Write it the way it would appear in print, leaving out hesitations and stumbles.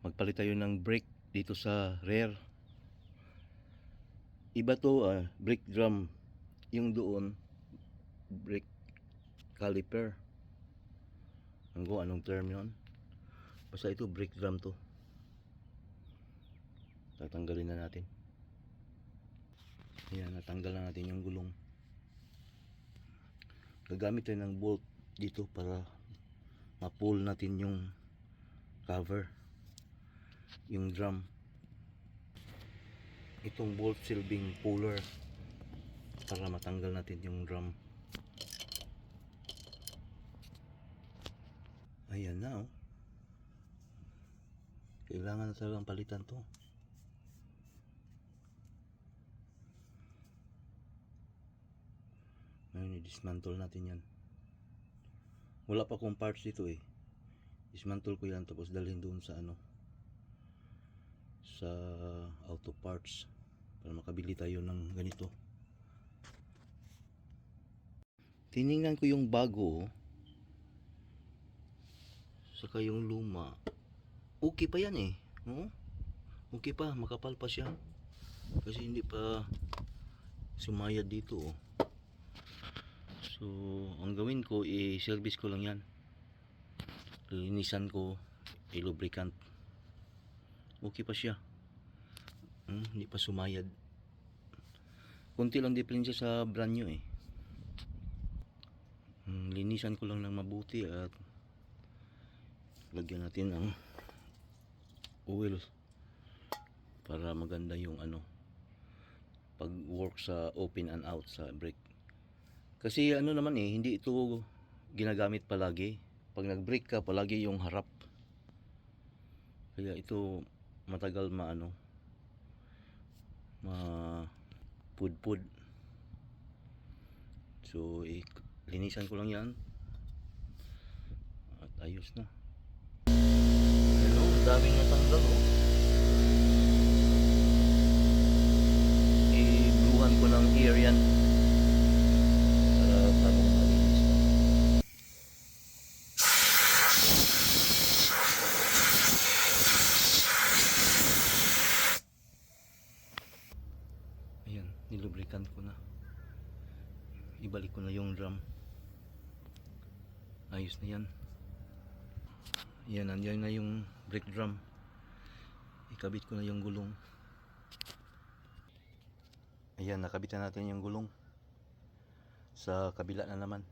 Magpalit tayo ng brake dito sa rear. Iba to, brake drum. Yung doon, brake caliper. Anong term yun? Basta ito brake drum to. Tatanggalin na natin. Ayan, natanggal na natin yung gulong. Gagamit tayo ng bolt dito para ma-pull natin yung cover, yung drum. Itong bolt silbing puller para matanggal natin yung drum. Ayan na, oh. Kailangan na talagang palitan to. Ngayon, i-dismantle natin yan. Wala pa akong parts dito eh. Dismantle ko yan tapos dalhin doon sa sa auto parts para makabili tayo ng ganito. Tiningnan ko yung bago, saka yung luma. Okay pa yan eh. Oo? Okay pa, makapal pa siya. Kasi hindi pa sumayad dito, oh. So, ang gawin ko, i-service ko lang yan. Linisan ko, i-lubricant. Okay pa siya. Hindi pa sumayad. Kunti lang diferensya sa brand new eh. Linisan ko lang ng mabuti at lagyan natin ng oil para maganda yung pag work sa open and out sa brake. Kasi naman eh, hindi ito ginagamit palagi. Pag nag-brake ka, palagi yung harap. Kaya ito matagal pudpud. So, linisan ko lang yan. At ayos na. Hello, daming natanggal, oh. I-bluhan ko ng air yan. Para parang malinis na. Ayan, nilubricant ko na. Ibalik ko na yung drum. Ayos na yan. Ayan, nandiyan na yung brake drum. Ikabit ko na yung gulong. Ayan, nakabit na natin yung gulong. Sa kabila na naman.